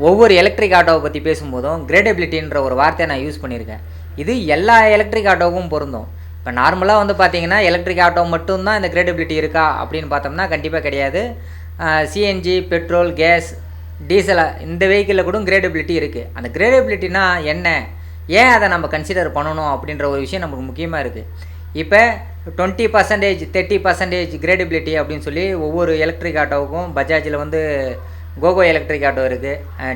ஒவ்வொரு எலக்ட்ரிக் ஆட்டோவை பற்றி பேசும்போதும் கிரேடபிலிட்டின்ற ஒரு வார்த்தையை நான் யூஸ் பண்ணியிருக்கேன். இது எல்லா எலக்ட்ரிக் ஆட்டோவுக்கும் பொருந்தும். இப்போ நார்மலாக வந்து பார்த்தீங்கன்னா எலக்ட்ரிக் ஆட்டோ மட்டும்தான் இந்த கிரேடபிலிட்டி இருக்கா அப்படின்னு பார்த்தோம்னா கண்டிப்பாக கிடையாது. சிஎன்ஜி, பெட்ரோல், கேஸ், டீசல் இந்த வெஹிக்கிளில் கூட கிரேடபிலிட்டி இருக்குது. அந்த கிரேடபிலிட்டினா என்ன, ஏன் அதை நம்ம கன்சிடர் பண்ணணும் அப்படின்ற ஒரு விஷயம் நமக்கு முக்கியமாக இருக்குது. இப்போ 20%, 30% கிரேடபிலிட்டி அப்படின்னு சொல்லி ஒவ்வொரு எலக்ட்ரிக் ஆட்டோவுக்கும் பஜாஜில் வந்து கோகோ எலக்ட்ரிக் ஆட்டோ இருக்குது,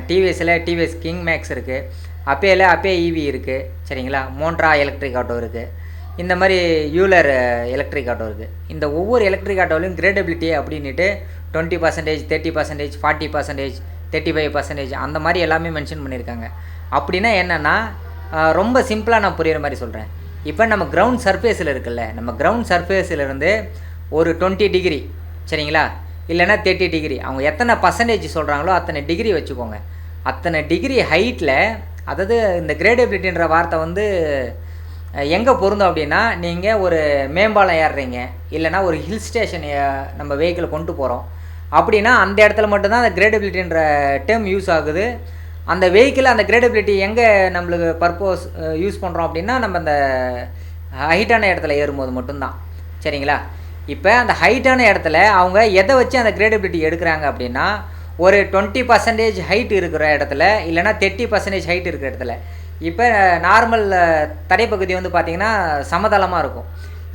டிவிஎஸில் டிவிஎஸ் கிங் மேக்ஸ் இருக்குது, அப்பேயில் அப்பே இவி இருக்குது, சரிங்களா, மோண்ட்ரா எலக்ட்ரிக் ஆட்டோ இருக்குது, இந்த மாதிரி யூலர் எலக்ட்ரிக் ஆட்டோ இருக்குது. இந்த ஒவ்வொரு எலக்ட்ரிக் ஆட்டோவிலையும் கிரேடபிலிட்டி அப்படின்ட்டு 20%, 30%, 40%, 35% அந்த மாதிரி எல்லாமே மென்ஷன் பண்ணியிருக்காங்க. அப்படின்னா என்னென்னா ரொம்ப சிம்பிளாக நான் புரிகிற மாதிரி சொல்கிறேன். இப்போ நம்ம கிரவுண்ட் சர்ஃபேஸில் இருக்குல்ல, நம்ம கிரவுண்ட் சர்ஃபேஸிலிருந்து ஒரு 20 டிகிரி, சரிங்களா, இல்லைனா 30 டிகிரி, அவங்க எத்தனை பர்சன்டேஜ் சொல்கிறாங்களோ அத்தனை டிகிரி வச்சுக்கோங்க. அத்தனை டிகிரி ஹைட்டில், அதாவது இந்த கிரேடபிலிட்டின்ற வார்த்தை வந்து எங்கே பொருந்தும் அப்படின்னா, நீங்கள் ஒரு மேம்பாலம் ஏறுறீங்க, இல்லைனா ஒரு ஹில் ஸ்டேஷன் நம்ம வெஹிக்கிளை கொண்டு போகிறோம் அப்படின்னா அந்த இடத்துல மட்டும்தான் அந்த கிரேடபிலிட்டின்ற டேர்ம் யூஸ் ஆகுது. அந்த வெஹிக்கிள் அந்த கிரேடபிலிட்டி எங்கே நம்மளுக்கு பர்பஸ் யூஸ் பண்ணுறோம் அப்படின்னா நம்ம அந்த ஹைட்டான இடத்துல ஏறும்போது மட்டும்தான், சரிங்களா. இப்போ அந்த ஹைட்டான இடத்துல அவங்க எதை வச்சு அந்த கிரேடபிலிட்டி எடுக்கிறாங்க அப்படின்னா, ஒரு 20% ஹைட் இருக்கிற இடத்துல, இல்லைனா 30% ஹைட் இருக்கிற இடத்துல. இப்போ நார்மல் தரைப்பகுதி வந்து பார்த்திங்கன்னா சமதளமாக இருக்கும்.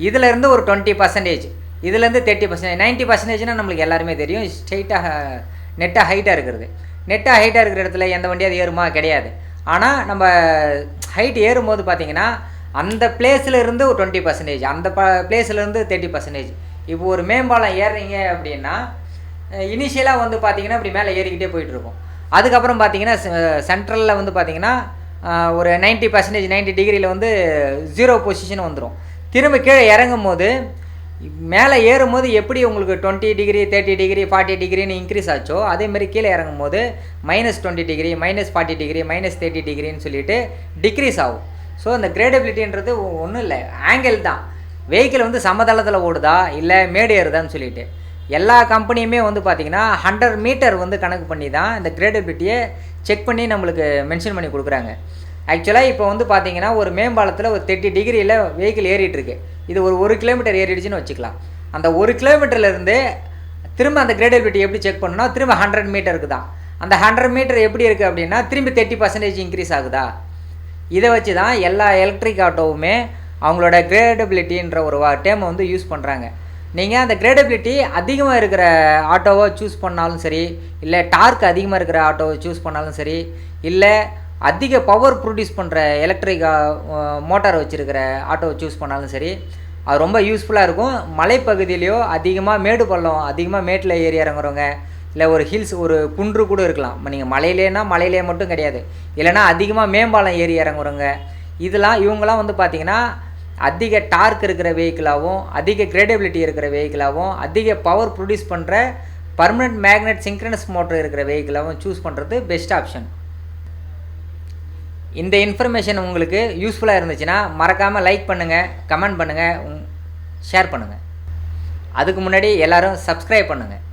இதிலேருந்து ஒரு 20%, இதுலேருந்து 30%, 90%னால் நம்மளுக்கு எல்லாருமே தெரியும், ஸ்ட்ரெயிட்டாக நெட்டாக ஹைட்டாக இருக்கிறது. நெட்டாக ஹைட்டாக இருக்கிற இடத்துல எந்த வண்டியாவது ஏறுமா? கிடையாது. ஆனால் நம்ம ஹைட் ஏறும்போது பார்த்திங்கன்னா அந்த பிளேஸ்லேருந்து ஒரு 20%, அந்த பிளேஸ்லேருந்து 30%. இப்போ ஒரு மேம்பாலம் ஏறுறீங்க அப்படின்னா இனிஷியலாக வந்து பார்த்திங்கன்னா இப்படி மேலே ஏறிக்கிட்டே போயிட்டுருக்கும். அதுக்கப்புறம் பார்த்திங்கன்னா சென்ட்ரலில் வந்து பார்த்திங்கன்னா ஒரு 90%, 90 டிகிரியில் வந்து 0 பொசிஷன் வந்துடும். திரும்ப கீழே இறங்கும் போது, மேலே ஏறும்போது எப்படி உங்களுக்கு 20 டிகிரி, 30 டிகிரி, 40 டிகிரின்னு இன்க்ரீஸ் ஆச்சோ, அதேமாதிரி கீழே இறங்கும் போது -20 டிகிரி, -40 டிகிரி, -30 டிகிரின்னு சொல்லிட்டு டிக்ரீஸ் ஆகும். ஸோ அந்த கிரேடபிலிட்டின்றது ஒன்றும் இல்லை, ஆங்கிள் தான். வெஹிக்கிள் வந்து சமதளத்தில் ஓடுதா இல்லை மேடு ஏறுதான்னு சொல்லிட்டு எல்லா கம்பெனியுமே வந்து பார்த்திங்கன்னா 100 மீட்டர் வந்து கணக்கு பண்ணி தான் இந்த கிரேடபிலிட்டியை செக் பண்ணி நம்மளுக்கு மென்ஷன் பண்ணி கொடுக்குறாங்க. ஆக்சுவலாக இப்போ வந்து பார்த்திங்கன்னா ஒரு மேம்பாலத்தில் ஒரு 30 டிகிரியில் வெஹிக்கிள் ஏறிட்டுருக்கு. இது ஒரு 1 கிலோமீட்டர் ஏறிடுச்சுன்னு வச்சுக்கலாம். அந்த 1 கிலோமீட்டர்லேருந்து திரும்ப அந்த கிரேடபிலிட்டி எப்படி செக் பண்ணணும்னா திரும்ப 100 மீட்டருக்கு தான். அந்த 100 மீட்டர் எப்படி இருக்குது அப்படின்னா திரும்பி 30% இன்க்ரீஸ் ஆகுதா. இதை வச்சு தான் எல்லா எலக்ட்ரிக் ஆட்டோவுமே அவங்களோட கிரேடபிலிட்டின்ற ஒரு டேர்மை வந்து யூஸ் பண்ணுறாங்க. நீங்கள் அந்த கிரேடபிலிட்டி அதிகமாக இருக்கிற ஆட்டோவை சூஸ் பண்ணாலும் சரி, இல்லை டார்க் அதிகமாக இருக்கிற ஆட்டோவை சூஸ் பண்ணாலும் சரி, இல்லை அதிக பவர் ப்ரொடியூஸ் பண்ணுற எலக்ட்ரிக் மோட்டார் வச்சுருக்கிற ஆட்டோவை சூஸ் பண்ணாலும் சரி, அது ரொம்ப யூஸ்ஃபுல்லாக இருக்கும். மலைப்பகுதியிலையோ அதிகமாக மேடு பள்ளம், அதிகமாக மேட்டில் ஏறி இறங்குறவங்க, இல்லை ஒரு ஹில்ஸ், ஒரு குன்று கூட இருக்கலாம். நீங்கள் மலையிலேனா மலையிலே மட்டும் கிடையாது, இல்லைனா அதிகமாக மேம்பாலம் ஏறி இறங்குறவங்க, இதெல்லாம் இவங்களாம் வந்து பார்த்திங்கன்னா அதிக டார்க் இருக்கிற வெஹிக்கிளாகவும், அதிக கிரேடபிலிட்டி இருக்கிற வெஹிக்கிளாகவும், அதிக பவர் ப்ரொடியூஸ் பண்ணுற பர்மனெண்ட் மேக்னெட் சிங்க்ரனஸ் மோட்டர் இருக்கிற வெஹிக்கிளாகவும் சூஸ் பண்ணுறது பெஸ்ட் ஆப்ஷன். இந்த இன்ஃபர்மேஷன் உங்களுக்கு யூஸ்ஃபுல்லாக இருந்துச்சுன்னா மறக்காமல் லைக் பண்ணுங்கள், கமெண்ட் பண்ணுங்கள், ஷேர் பண்ணுங்கள். அதுக்கு முன்னாடி எல்லோரும் சப்ஸ்கிரைப் பண்ணுங்கள்.